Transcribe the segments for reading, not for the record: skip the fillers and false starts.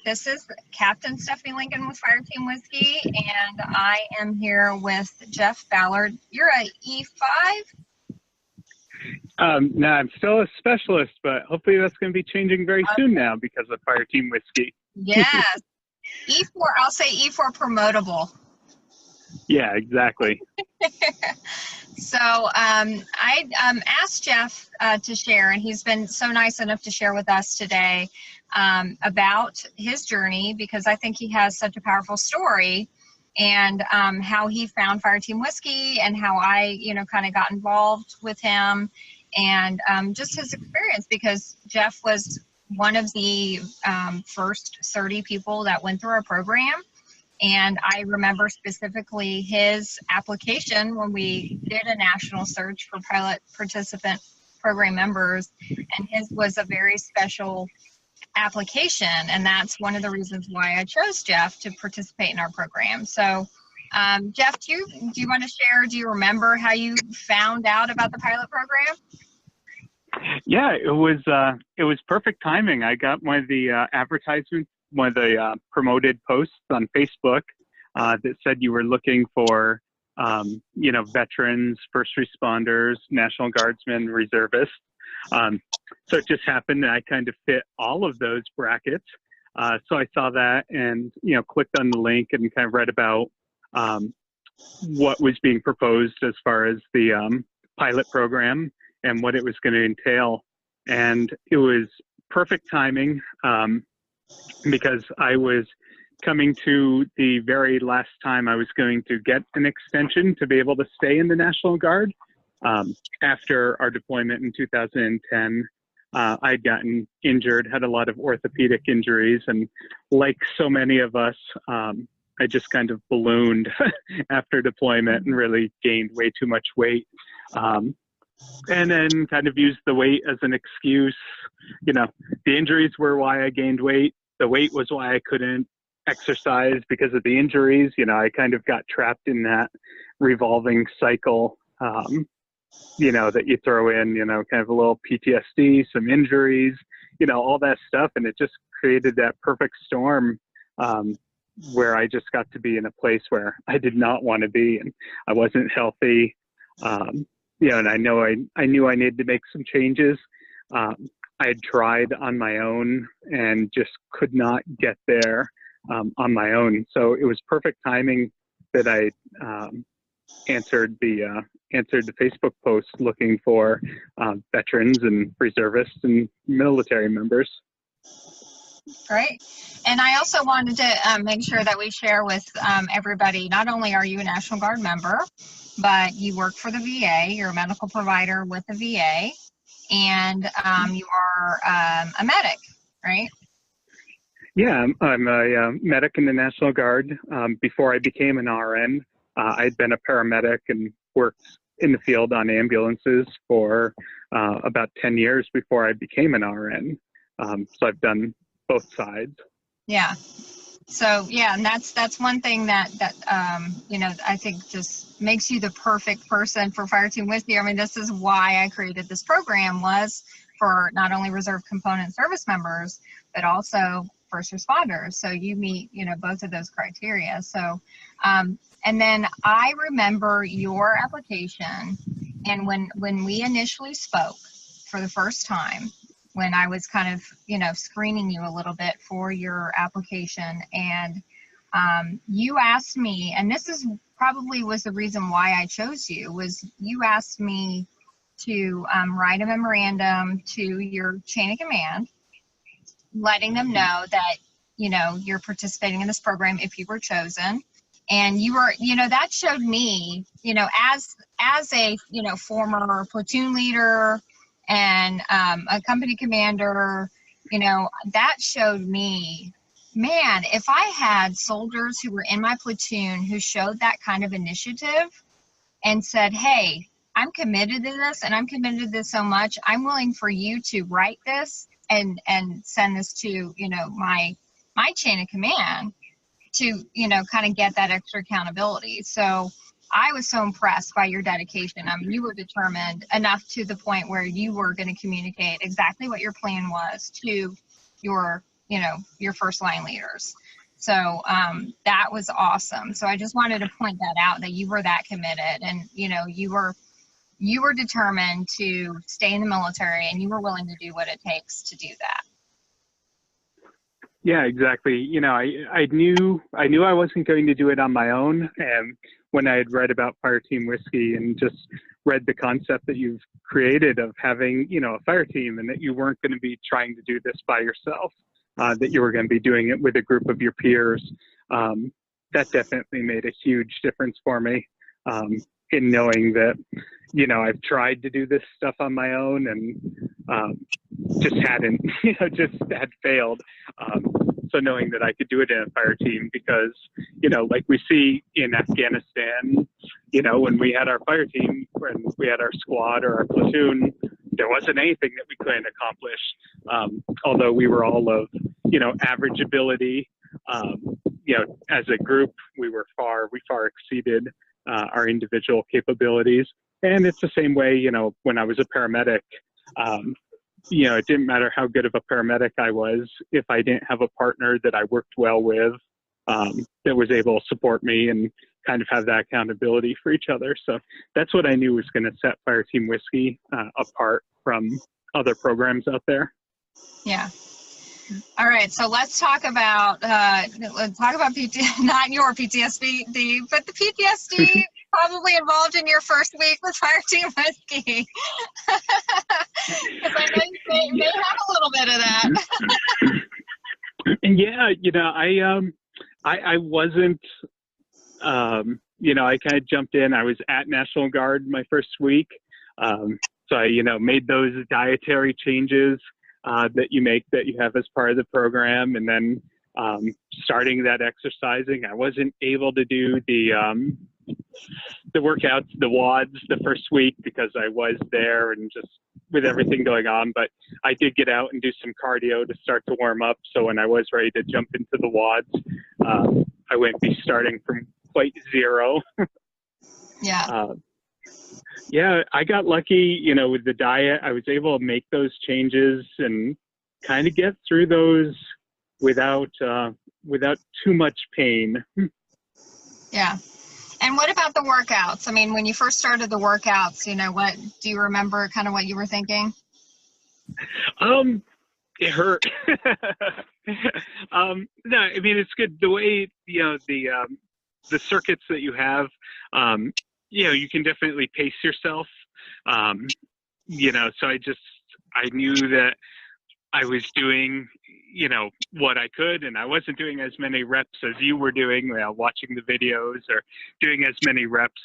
This is Captain Stephanie Lincoln with Fireteam Whiskey, and I am here with Jeff Ballard. You're a E5? No, I'm still a specialist, but hopefully that's going to be changing very soon now because of Fireteam Whiskey. Yes. E4, I'll say E4 promotable. Yeah, exactly. So I asked Jeff to share, and he's been so nice enough to share with us today about his journey, because I think he has such a powerful story, and how he found Fireteam Whiskey and how I, kind of got involved with him, and just his experience, because Jeff was one of the first 30 people that went through our program. And I remember specifically his application when we did a national search for pilot participant program members, and his was a very special application, and that's one of the reasons why I chose Jeff to participate in our program. So Jeff, do you want to share, do you remember how you found out about the pilot program? Yeah, it was perfect timing. I got one of the advertisements, one of the promoted posts on Facebook that said you were looking for, veterans, first responders, National Guardsmen, reservists. So it just happened that I kind of fit all of those brackets. So I saw that and, clicked on the link and kind of read about what was being proposed as far as the pilot program and what it was going to entail. And it was perfect timing because I was coming to the very last time I was going to get an extension to be able to stay in the National Guard. After our deployment in 2010, I'd gotten injured, had a lot of orthopedic injuries, and like so many of us, I just kind of ballooned after deployment and really gained way too much weight. And then kind of used the weight as an excuse. The injuries were why I gained weight. The weight was why I couldn't exercise because of the injuries. I kind of got trapped in that revolving cycle, that you throw in, kind of a little PTSD, some injuries, all that stuff. And it just created that perfect storm where I just got to be in a place where I did not want to be, and I wasn't healthy. And I knew I needed to make some changes. I had tried on my own and just could not get there on my own. So it was perfect timing that I answered the Facebook post looking for veterans and reservists and military members. Great. And I also wanted to make sure that we share with everybody, not only are you a National Guard member, but you work for the VA, you're a medical provider with the VA, and you are a medic, right? Yeah, I'm a medic in the National Guard. Before I became an RN, I'd been a paramedic and worked in the field on ambulances for about 10 years before I became an RN. So I've done both sides. Yeah. So yeah, and that's one thing that I think just makes you the perfect person for Fireteam Whiskey. I mean, this is why I created this program, was for not only reserve component service members, but also first responders. So you meet, both of those criteria. So, and then I remember your application, and when we initially spoke for the first time, when I was kind of, screening you a little bit for your application, and you asked me, and this is probably was the reason why I chose you, was you asked me to write a memorandum to your chain of command, letting them know that, you're participating in this program if you were chosen. And you were, that showed me, as a, former platoon leader and a company commander, that showed me, man, if I had soldiers who were in my platoon who showed that kind of initiative and said, hey, I'm committed to this, and I'm committed to this so much, I'm willing for you to write this and send this to, my chain of command to, kind of get that extra accountability. So I was so impressed by your dedication. I mean, you were determined enough to the point where you were going to communicate exactly what your plan was to your, your first line leaders. So that was awesome. So I just wanted to point that out, that you were that committed, and you were determined to stay in the military, and you were willing to do what it takes to do that. Yeah, exactly. I knew I wasn't going to do it on my own. And when I had read about Fireteam Whiskey and just read the concept that you've created of having, a fire team, and that you weren't going to be trying to do this by yourself, that you were going to be doing it with a group of your peers, that definitely made a huge difference for me, in knowing that, I've tried to do this stuff on my own and just hadn't, just had failed. So knowing that I could do it in a fire team, because, like we see in Afghanistan, when we had our fire team, when we had our squad or our platoon, there wasn't anything that we couldn't accomplish. Although we were all of, average ability, as a group, we far exceeded our individual capabilities. And it's the same way, when I was a paramedic, it didn't matter how good of a paramedic I was if I didn't have a partner that I worked well with, that was able to support me and kind of have that accountability for each other. So that's what I knew was going to set Fireteam Whiskey apart from other programs out there. Yeah. All right, so let's talk about not your PTSD, but the PTSD probably involved in your first week with Fireteam Whiskey. Because I know you may have a little bit of that. And yeah, I wasn't, I kind of jumped in. I was at National Guard my first week. So I, made those dietary changes that you have as part of the program. And then starting that exercising, I wasn't able to do the workouts, the WODs the first week because I was there and just with everything going on. But I did get out and do some cardio to start to warm up. So when I was ready to jump into the WODs, I wouldn't be starting from quite zero. Yeah. Yeah, I got lucky, with the diet. I was able to make those changes and kind of get through those without too much pain. Yeah. And what about the workouts? I mean, when you first started the workouts, what do you remember kind of what you were thinking? It hurt. No, I mean, it's good. The way, the circuits that you have, you can definitely pace yourself. So I knew that I was doing, what I could, and I wasn't doing as many reps as you were doing, watching the videos or doing as many reps.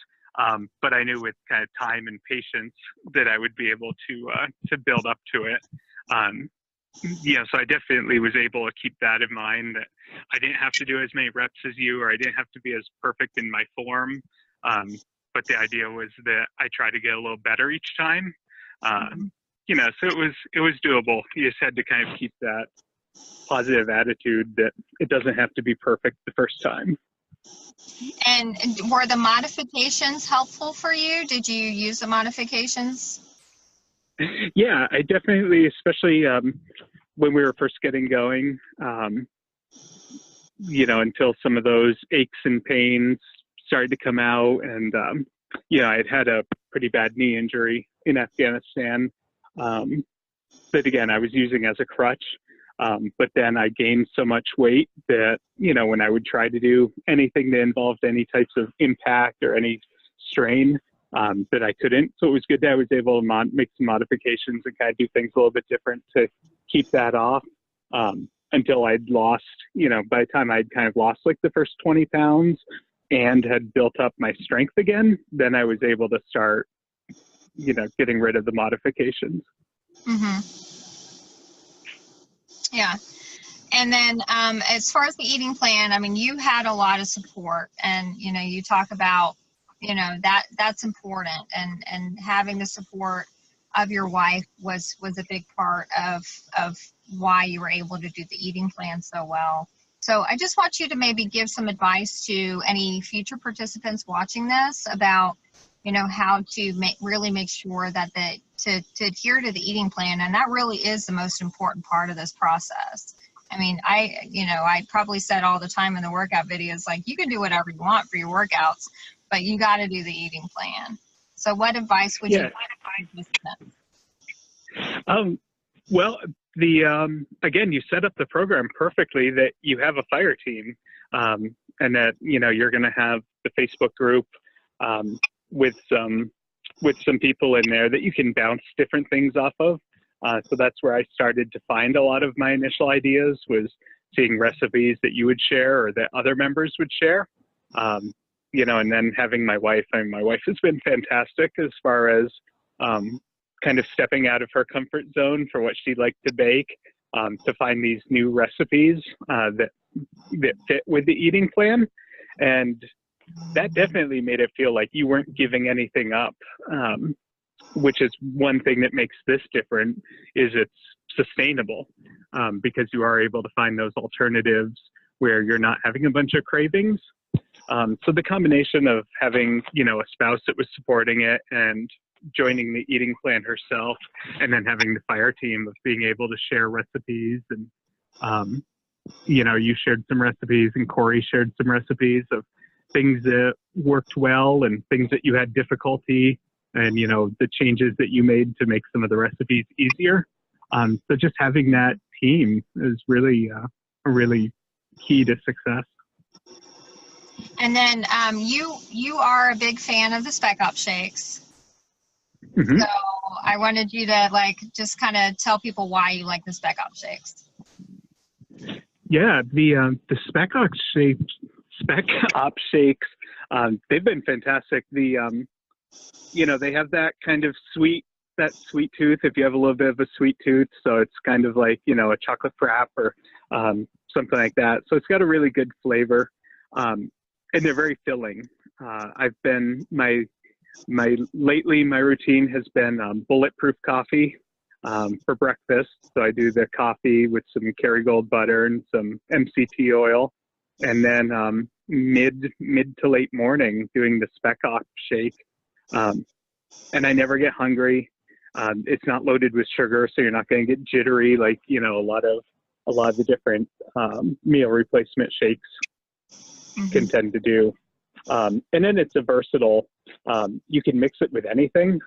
But I knew with kind of time and patience that I would be able to build up to it. So I definitely was able to keep that in mind, that I didn't have to do as many reps as you, or I didn't have to be as perfect in my form. But the idea was that I try to get a little better each time. So it was doable. You just had to kind of keep that positive attitude that it doesn't have to be perfect the first time. And were the modifications helpful for you? Did you use the modifications? Yeah, I definitely, especially when we were first getting going, until some of those aches and pains started to come out. And, I'd had a pretty bad knee injury in Afghanistan that, again, I was using as a crutch. But then I gained so much weight that, when I would try to do anything that involved any types of impact or any strain, that I couldn't. So it was good that I was able to make some modifications and kind of do things a little bit different to keep that off, until I'd lost, by the time I'd kind of lost like the first 20 pounds and had built up my strength again, then I was able to start, getting rid of the modifications. Mm-hmm. Yeah. And then as far as the eating plan, I mean, you had a lot of support, and, you talk about, that's important, and having the support of your wife was a big part of why you were able to do the eating plan so well. So I just want you to maybe give some advice to any future participants watching this about, how to really make sure that to adhere to the eating plan. And that really is the most important part of this process. I mean, I probably said all the time in the workout videos, like, you can do whatever you want for your workouts, but you got to do the eating plan. So what advice would you give participants? Well, again, you set up the program perfectly, that you have a fire team, and that, you're going to have the Facebook group, with some people in there that you can bounce different things off of. So that's where I started to find a lot of my initial ideas, was seeing recipes that you would share or that other members would share. And then having my wife, and my wife has been fantastic as far as kind of stepping out of her comfort zone for what she liked to bake, to find these new recipes that fit with the eating plan. And that definitely made it feel like you weren't giving anything up, which is one thing that makes this different, is it's sustainable, because you are able to find those alternatives where you're not having a bunch of cravings. So the combination of having, a spouse that was supporting it and joining the eating plan herself, and then having the fire team of being able to share recipes, and, you shared some recipes and Corey shared some recipes of things that worked well and things that you had difficulty, and, the changes that you made to make some of the recipes easier. So just having that team is really, really key to success. And then you are a big fan of the Spec Op shakes. Mm-hmm. So I wanted you to just kind of tell people why you like the Spec Op shakes. Yeah, the Spec Op shakes, they've been fantastic. They have that kind of sweet tooth, if you have a little bit of a sweet tooth. So it's kind of like, a chocolate frap or something like that. So it's got a really good flavor, and they're very filling. Lately my routine has been bulletproof coffee for breakfast. So I do the coffee with some Kerrygold butter and some MCT oil, and then mid to late morning doing the Spec Op shake. And I never get hungry. It's not loaded with sugar, so you're not going to get jittery like a lot of the different meal replacement shakes can tend to do. And then it's a versatile. You can mix it with anything.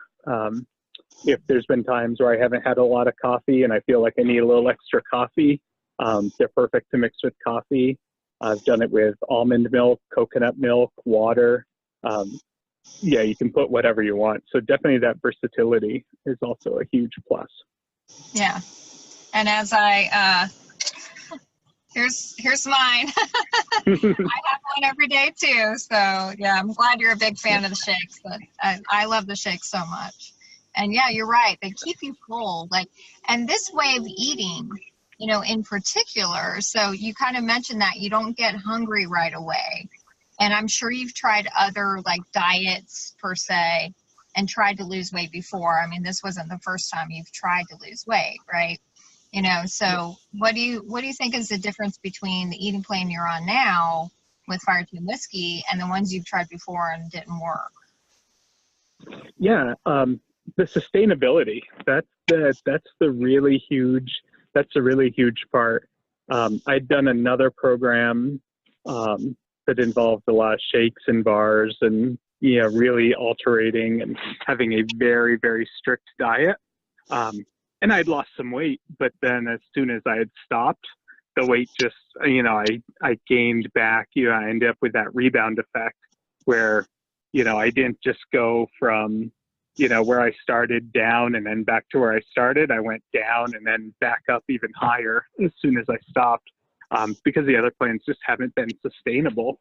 If there's been times where I haven't had a lot of coffee and I feel like I need a little extra coffee, they're perfect to mix with coffee. I've done it with almond milk, coconut milk, water. You can put whatever you want. So definitely that versatility is also a huge plus. Yeah. And as here's mine. I have one every day too. So yeah, I'm glad you're a big fan of the shakes, but I love the shakes so much. And yeah, you're right. They keep you full. And this way of eating, in particular, so you kind of mentioned that you don't get hungry right away. And I'm sure you've tried other diets per se and tried to lose weight before. I mean, this wasn't the first time you've tried to lose weight, right? So what do you think is the difference between the eating plan you're on now with Fireteam Whiskey and the ones you've tried before and didn't work? Yeah, the sustainability, that's the really huge part. I'd done another program that involved a lot of shakes and bars and really altering and having a very, very strict diet. And I'd lost some weight, but then as soon as I had stopped, the weight just, I gained back. I ended up with that rebound effect where, I didn't just go from, where I started down and then back to where I started. I went down and then back up even higher as soon as I stopped, because the other plans just haven't been sustainable.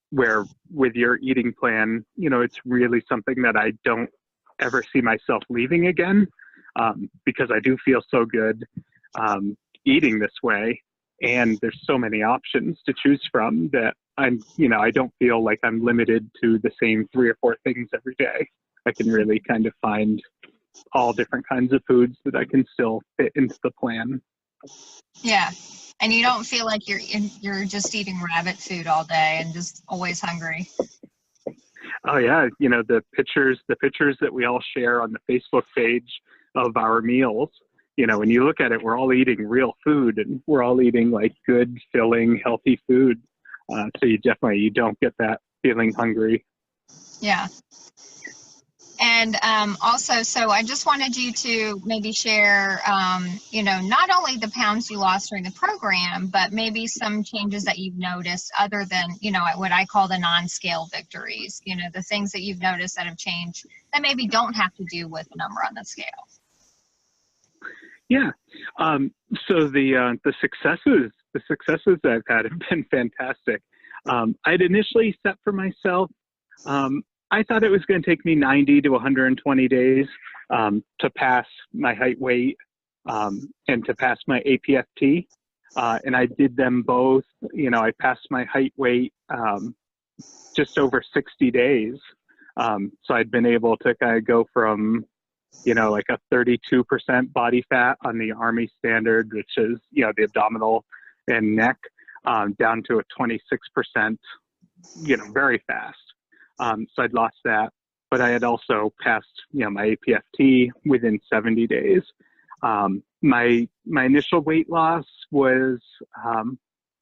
Where with your eating plan, it's really something that I don't ever see myself leaving again. Because I do feel so good eating this way, and there's so many options to choose from that I don't feel like I'm limited to the same 3 or 4 things every day. I can really kind of find all different kinds of foods that I can still fit into the plan. Yeah. And you don't feel like you're just eating rabbit food all day and just always hungry. Oh yeah, the pictures that we all share on the Facebook page of our meals, you know, when you look at it, we're all eating real food, and we're all eating like good, filling, healthy food. So you don't get that feeling hungry. Yeah. And also, so I just wanted you to maybe share, you know, not only the pounds you lost during the program, but maybe some changes that you've noticed other than, you know, what I call the non-scale victories, you know, the things that you've noticed that have changed that maybe don't have to do with the number on the scale. Yeah. So the successes that I've had have been fantastic. I'd initially set for myself, I thought it was going to take me 90 to 120 days to pass my height weight and to pass my APFT. And I did them both. You know, I passed my height weight just over 60 days. So I'd been able to kind of go from, you know, like a 32% body fat on the Army standard, which is, you know, the abdominal and neck, down to a 26%, you know, very fast. So I'd lost that, but I had also passed, you know, my APFT within 70 days. My initial weight loss was, you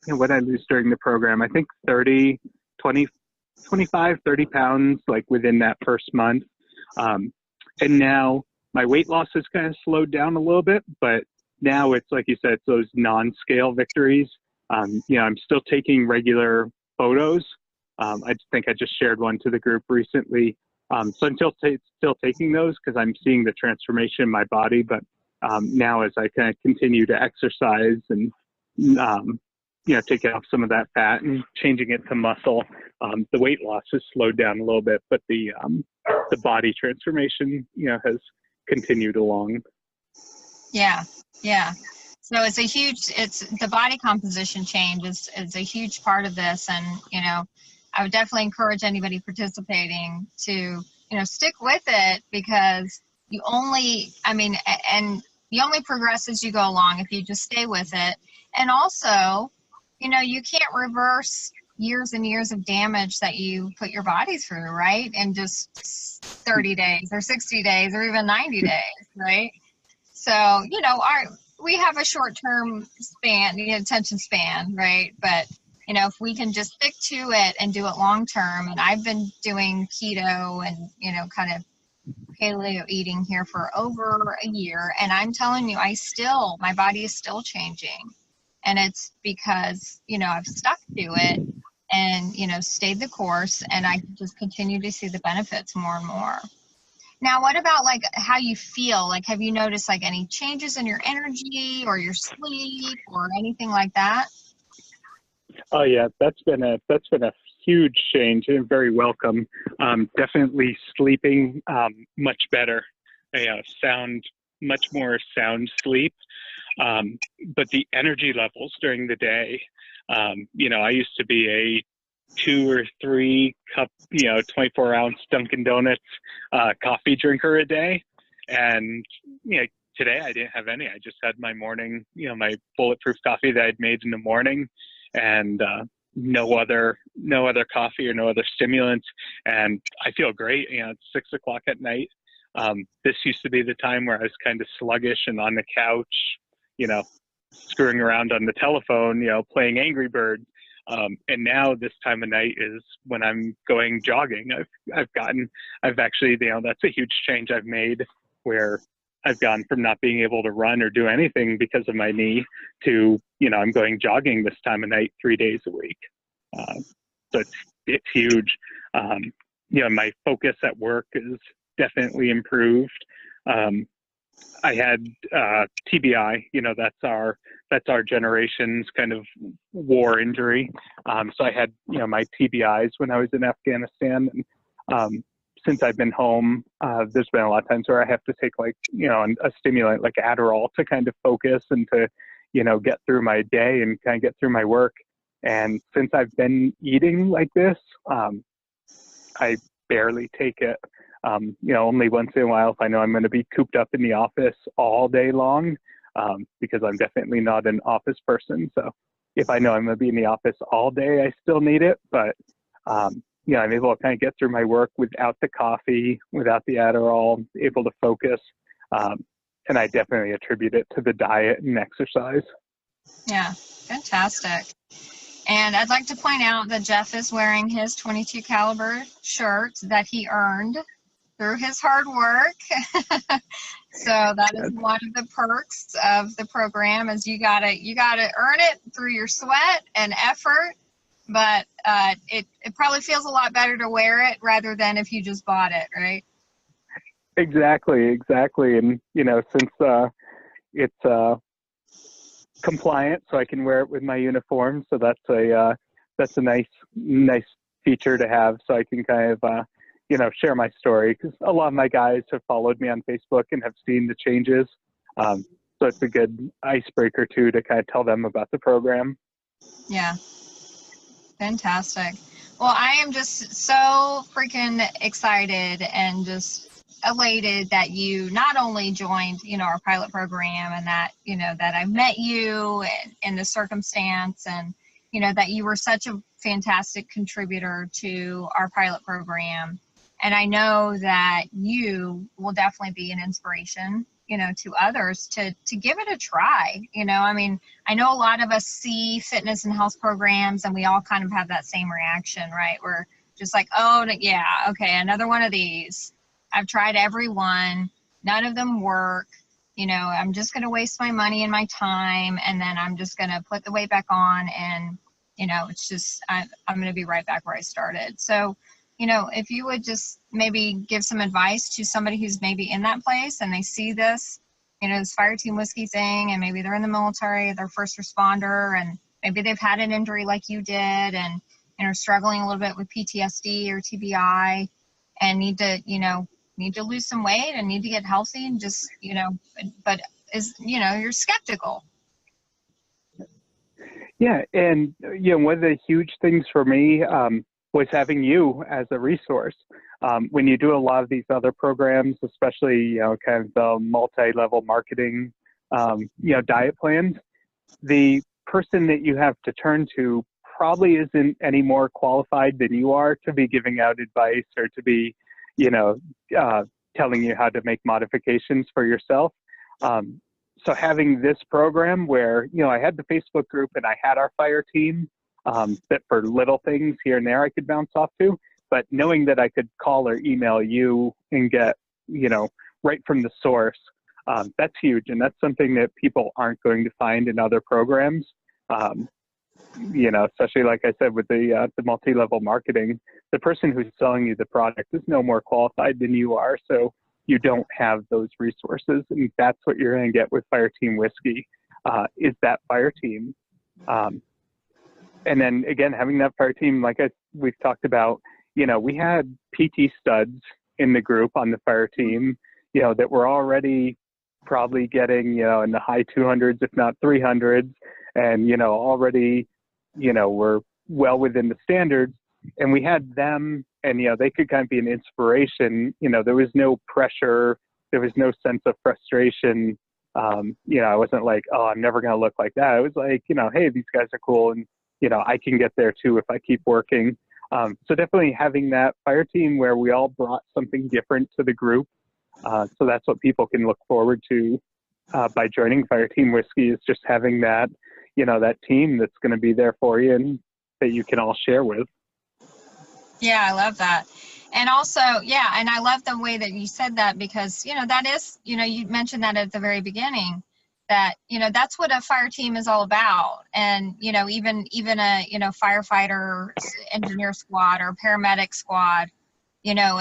know, what I lose during the program, I think 25, 30 pounds, like within that first month. And now my weight loss has kind of slowed down a little bit, but now it's like you said, it's those non-scale victories. You know, I'm still taking regular photos. I think I just shared one to the group recently. So I'm still taking those because I'm seeing the transformation in my body. But now as I kind of continue to exercise and, you know, taking off some of that fat and changing it to muscle, the weight loss has slowed down a little bit, but the body transformation, you know, has continued along. Yeah. Yeah. So it's the body composition change is a huge part of this. And, you know, I would definitely encourage anybody participating to, you know, stick with it, because you only progress as you go along if you just stay with it. And also, you know, you can't reverse years and years of damage that you put your body through, right? In just 30 days or 60 days or even 90 days, right? So, you know, we have a short-term span, the attention span, right? But, you know, if we can just stick to it and do it long-term, and I've been doing keto and, you know, kind of paleo eating here for over a year, and I'm telling you, my body is still changing. And it's because, you know, I've stuck to it and, you know, stayed the course, and I just continue to see the benefits more and more. Now, what about like how you feel? Like, have you noticed like any changes in your energy or your sleep or anything like that? Oh yeah, that's been a huge change and very welcome. Definitely sleeping much better. Much more sound sleep. But the energy levels during the day, you know, I used to be a 2 or 3 cup, you know, 24-ounce Dunkin' Donuts coffee drinker a day. And, you know, today I didn't have any. I just had my morning, you know, my bulletproof coffee that I'd made in the morning, and no other coffee or no other stimulants. And I feel great. You know, it's 6 o'clock at night. This used to be the time where I was kind of sluggish and on the couch, you know, screwing around on the telephone, you know, playing Angry Birds. And now this time of night is when I'm going jogging. I've actually, you know, that's a huge change I've made, where I've gone from not being able to run or do anything because of my knee to, you know, I'm going jogging this time of night 3 days a week. So it's huge. You know, my focus at work is definitely improved. I had TBI, you know, that's our generation's kind of war injury. So I had, you know, my TBIs when I was in Afghanistan. And since I've been home, there's been a lot of times where I have to take, like, you know, a stimulant like Adderall to kind of focus and to, you know, get through my day and kind of get through my work. And since I've been eating like this, I barely take it. You know, only once in a while if I know I'm going to be cooped up in the office all day long, because I'm definitely not an office person. So if I know I'm going to be in the office all day, I still need it. But, you know, I'm able to kind of get through my work without the coffee, without the Adderall, able to focus. And I definitely attribute it to the diet and exercise. Yeah, fantastic. And I'd like to point out that Jeff is wearing his 22 caliber shirt that he earned through his hard work. So that is one of the perks of the program, is you gotta earn it through your sweat and effort. But it probably feels a lot better to wear it rather than if you just bought it, right? Exactly. And, you know, since it's compliant, so I can wear it with my uniform. So that's a nice feature to have. So I can kind of, you know, share my story, because a lot of my guys have followed me on Facebook and have seen the changes. So it's a good icebreaker too, to kind of tell them about the program. Yeah. Fantastic. Well, I am just so freaking excited and just elated that you not only joined, you know, our pilot program, and that, you know, that I met you in the circumstance, and, you know, that you were such a fantastic contributor to our pilot program. And I know that you will definitely be an inspiration, you know, to others to give it a try. You know, I mean, I know a lot of us see fitness and health programs and we all kind of have that same reaction, right? We're just like, oh, yeah, okay, another one of these. I've tried every one. None of them work. You know, I'm just going to waste my money and my time, and then I'm just going to put the weight back on, and, you know, it's just, I'm going to be right back where I started. So, you know, if you would just maybe give some advice to somebody who's maybe in that place and they see this, you know, this Fire Team Whiskey thing, and maybe they're in the military, they're first responder, and maybe they've had an injury like you did, and are struggling a little bit with PTSD or TBI, and need to lose some weight and need to get healthy, and just, you know, but you know, you're skeptical. Yeah. And, you know, one of the huge things for me was having you as a resource. When you do a lot of these other programs, especially, you know, kind of the multi-level marketing, you know, diet plans, the person that you have to turn to probably isn't any more qualified than you are to be giving out advice, or to be, you know, telling you how to make modifications for yourself. So having this program where, you know, I had the Facebook group and I had our fire team, that for little things here and there I could bounce off to, but knowing that I could call or email you and get, you know, right from the source, that's huge. And that's something that people aren't going to find in other programs. You know, especially like I said, with the multi-level marketing, the person who's selling you the product is no more qualified than you are. So you don't have those resources, and that's what you're going to get with Fire Team Whiskey, is that fire team. And then again, having that fire team, like we've talked about, you know, we had PT studs in the group on the fire team, you know, that were already probably getting, you know, in the high 200s, if not 300s, and, you know, already, you know, we're well within the standards. And we had them, and, you know, they could kind of be an inspiration. You know, there was no pressure. There was no sense of frustration. You know, I wasn't like, oh, I'm never going to look like that. It was like, you know, hey, these guys are cool, and, you know, I can get there too if I keep working. So definitely having that fire team where we all brought something different to the group. So that's what people can look forward to by joining Fire Team Whiskey, is just having that, you know, that team that's going to be there for you and that you can all share with. Yeah, I love that. And also, yeah, and I love the way that you said that, because, you know, that is, you know, you mentioned that at the very beginning, that, you know, that's what a fire team is all about. And, you know, even a, you know, firefighter, engineer squad, or paramedic squad, you know,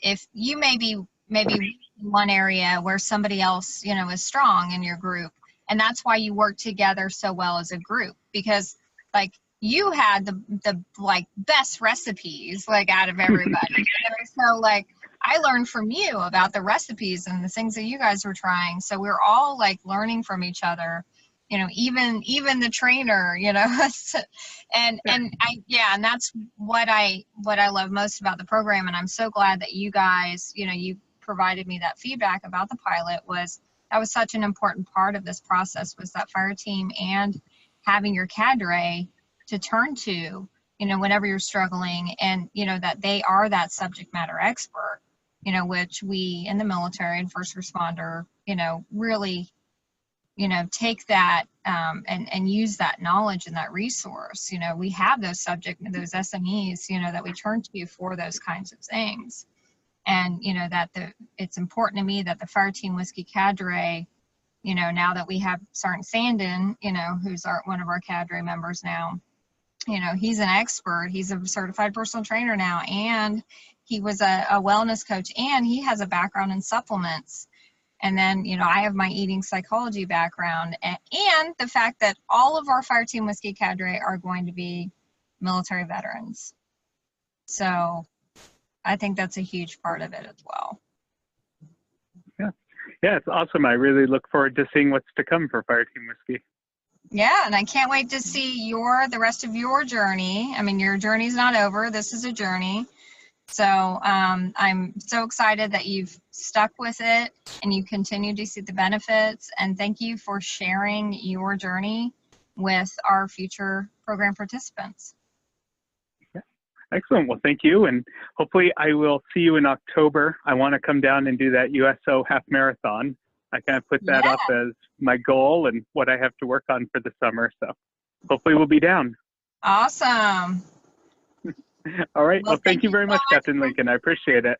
if you maybe one area where somebody else, you know, is strong in your group, and that's why you work together so well as a group, because, like, you had the like best recipes, like, out of everybody. You know? So, like, I learned from you about the recipes and the things that you guys were trying. So we're all, like, learning from each other, you know, even the trainer, you know. and that's what I love most about the program. And I'm so glad that you guys, you know, you provided me that feedback about the pilot. That was such an important part of this process, was that fire team, and having your cadre to turn to, you know, whenever you're struggling, and, you know, that they are that subject matter expert. which we in the military and first responder, really, take that and use that knowledge and that resource. We have those those SMEs, that we turn to for those kinds of things. And, it's important to me that the Fire Team Whiskey cadre, now that we have Sergeant Sandin, who's one of our cadre members now, he's an expert. He's a certified personal trainer now, and he was a wellness coach, and he has a background in supplements. And then, I have my eating psychology background, and the fact that all of our Fire Team Whiskey cadre are going to be military veterans. So I think that's a huge part of it as well. Yeah, it's awesome. I really look forward to seeing what's to come for Fire Team Whiskey. Yeah, and I can't wait to see the rest of your journey. I mean, your journey's not over. This is a journey. So I'm so excited that you've stuck with it and you continue to see the benefits. And thank you for sharing your journey with our future program participants. Yeah. Excellent. Well, thank you. And hopefully I will see you in October. I want to come down and do that USO half marathon. I kind of put that up as my goal and what I have to work on for the summer. So hopefully we'll be down. Awesome. All right. Well, thank you very much, Captain Lincoln. I appreciate it.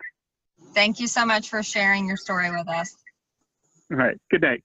Thank you so much for sharing your story with us. All right. Good night.